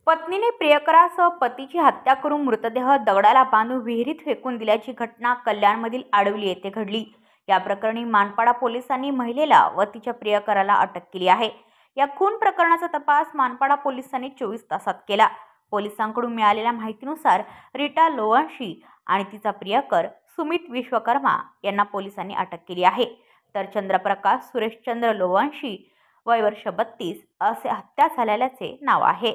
पत्नीने प्रियकरासह पतीची हत्या करून मृतदेह दगडाला बांधून विहिरीत फेकून दिल्याची घटना कल्याणमधील आडवली येथे घडली। या प्रकरणी मानपाडा पोलिसांनी महिलेला व तिच्या प्रियकराला अटक केली आहे। या खून प्रकरणाचा तपास मानपाडा पोलिसांनी 24 तासात केला। पोलिसांकडून मिळालेल्या माहितीनुसार रीटा लोवंशी आणि तिचा प्रियकर सुमित विश्वकर्मा यांना पोलिसांनी अटक केली आहे। तर चंद्रप्रकाश सुरेशचंद्र लोवंशी वय वर्ष 32 असे हत्या झाल्याचे नाव आहे।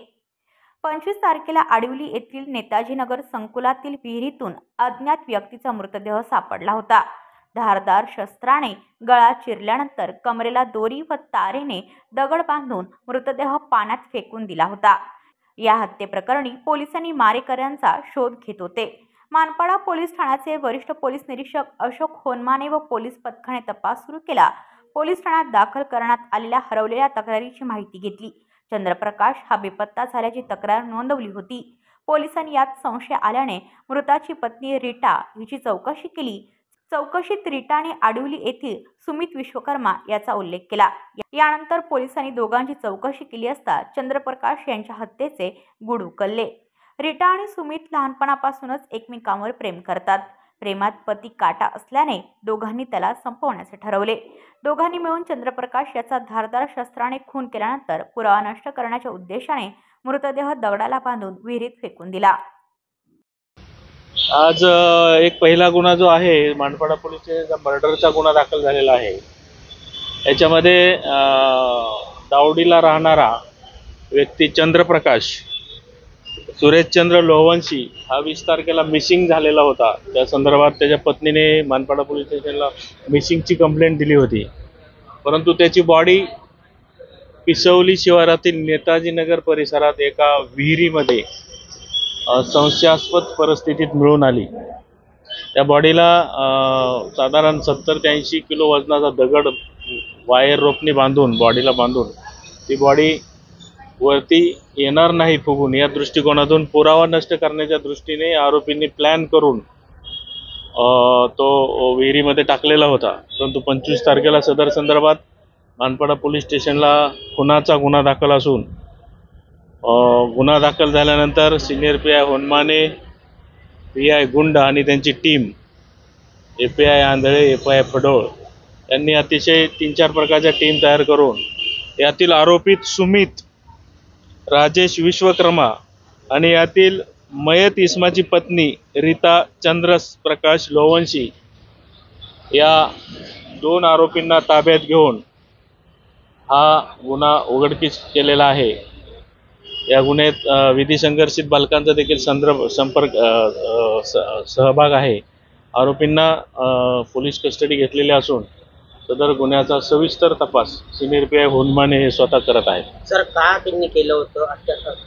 25 तारखेला आडिवली येथील नेताजी नगर संकुलातील विहिरीतून अज्ञात व्यक्तीचा मृतदेह सापडला होता। धारदार शस्त्राने गळा चिरल्यानंतर कमरेला दोरी व तारेने दगड बांधून मृतदेह पाण्यात फेकून दिला होता। या हत्येप्रकरणी पोलिसांनी मारेकऱ्यांचा शोध घेत होते। मानपाडा पोलीस ठाण्याचे वरिष्ठ पोलीस निरीक्षक अशोक होनमाने व पोलीस पथकाने तपास सुरू केला। पोलीस ठाण्यात दाखल करण्यात आलेल्या हरवलेल्या तक्रारीची माहिती घेतली। चंद्रप्रकाश हा बेपत्ता झाल्याची तक्रार नोंदवली होती। पोलिसांनी यात संशय आल्याने मृताची पत्नी रीटा हिची चौकशी केली। चौकशीत रीटाने आडिवली येथील सुमित विश्वकर्मा याचा उल्लेख केला। यानंतर पोलिसांनी दोघांची चौकशी केली असता चंद्रप्रकाश यांच्या हत्येचे गूढ उकलले। रीटा आणि सुमित लहानपणापासूनच एकमेकांवर प्रेम करतात। प्रेमात पती काटा असल्याने दोघांनी त्याला संपवण्याचे ठरवले। दोघांनी मिळून चंद्रप्रकाश याचा धारदार शस्त्राने खून केल्यानंतर पुरावा नष्ट करण्याच्या उद्देशाने मृतदेह दगडाला बांधून विहिरीत फेकून दिला। आज एक पहिला गुन्हा जो आहे मानपाडा पोलीस स्टेशनचा मर्डरचा गुन्हा दाखल झालेला आहे। याच्यामध्ये दावडीला राहणारा व्यक्ती चंद्रप्रकाश सुरेशचंद्र लोवंशी हा 20 तारखेला मिसिंग झालेला होता। त्या संदर्भात त्याच्या पत्नीने मानपाडा पोलीस स्टेशनला मिसिंगची कंप्लेंट दिली होती, परंतु त्याची बॉडी पिसवली शिवारातील नेताजी नगर परिसरात एका विहिरीमध्ये संशयास्पद परिस्थितीत मिळून आली। त्या बॉडीला साधारण 70 ते 80 किलो वजनाचा दगड वायर रोपनी बांधून बॉडीला बांधून ती बॉडी वरती येणार नाही फुगून या दृष्टिकोनातून पुरावा नष्ट करण्याच्या दृष्टीने आरोपींनी प्लॅन करून तो विहिरीमध्ये टाकलेला होता। परंतु 25 तारखेला सदर संदर्भात मानपाडा पोलीस स्टेशनला खुनाचा गुन्हा दाखल असून गुन्हा दाखल झाल्यानंतर सिनियर पी.आय. होनमाने, पी.आय. गुंड आणि त्यांची टीम ए.पी.आय. आंधळे, ए.पी.आय. फडोळ यांनी अतिशय 3-4 प्रकारच्या टीम तयार करून यातील आरोपित सुमित राजेश विश्वकर्मा आणि यातील मयत इसमाची पत्नी रीता चंद्रप्रकाश लोवंशी या 2 आरोपींना ताब्यात घेऊन हा गुन्हा उघडकीस केलेला आहे। या गुन्ह्यात विधी संघर्षित बालकांचा देखील सहभाग आहे। आरोपींना पोलीस कस्टडी घेतलेली असून सदर गुन्ह्याचा सविस्तर तपास सिनियर पी.आय. होनमाने हे स्वतः करत आहेत। सर, का त्यांनी केलं होतं,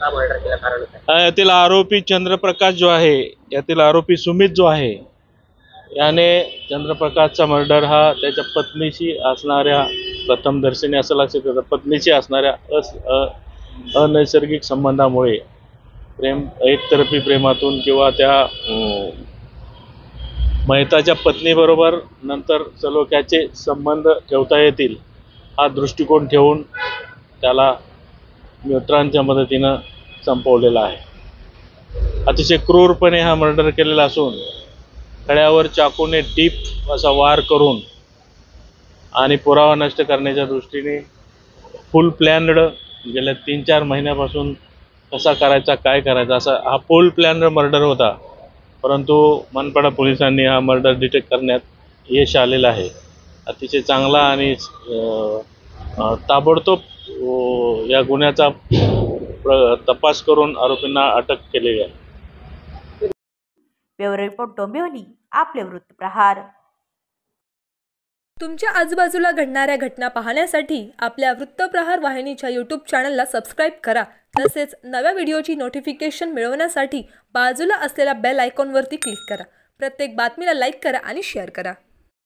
का मर्डर केलं, कारण काय? यातील आरोपी चंद्रप्रकाश जो आहे, यातील आरोपी सुमित जो आहे, याने चंद्रप्रकाशचा मर्डर हा त्याच्या पत्नीशी असणाऱ्या प्रथमदर्शनी असं लक्षात येतं पत्नीशी असणाऱ्या अनैसर्गिक संबंधामुळे एकतर्फी प्रेमातून किंवा त्या मयताच्या पत्नीबरोबर नंतर सलोख्याचे संबंध ठेवता येतील हा दृष्टिकोन ठेवून त्याला मित्रांच्या मदतीनं संपवलेला आहे। अतिशय क्रूरपणे हा मर्डर केलेला असून खड्यावर चाकूने डीप असा वार करून आणि पुरावा नष्ट करण्याच्या दृष्टीने फुल प्लॅन्ड गेल्या 3-4 महिन्यापासून कसा करायचा, काय करायचा असा हा फुल प्लॅन्ड मर्डर होता। परंतु मानपाडा पोलिसांनी हा मर्डर डिटेक्ट करण्यात यश आलेलं आहे। अतिशय चांगला आणि ताबडतोब या गुन्ह्याचा तपास करून आरोपींना अटक केलेली आहे। ब्युरो रिपोर्ट डोंबिवली, आपले वृत्तप्रहार। तुमच्या आजूबाजूला घडणाऱ्या घटना पाहण्यासाठी आपल्या वृत्तप्रहार वाहिनीच्या YouTube चॅनलला सबस्क्राईब करा। तसेच नव्या व्हिडिओची नोटिफिकेशन मिळवण्यासाठी बाजूला असलेल्या बेल आयकॉनवरती क्लिक करा। प्रत्येक बातमीला लाईक करा आणि शेअर करा।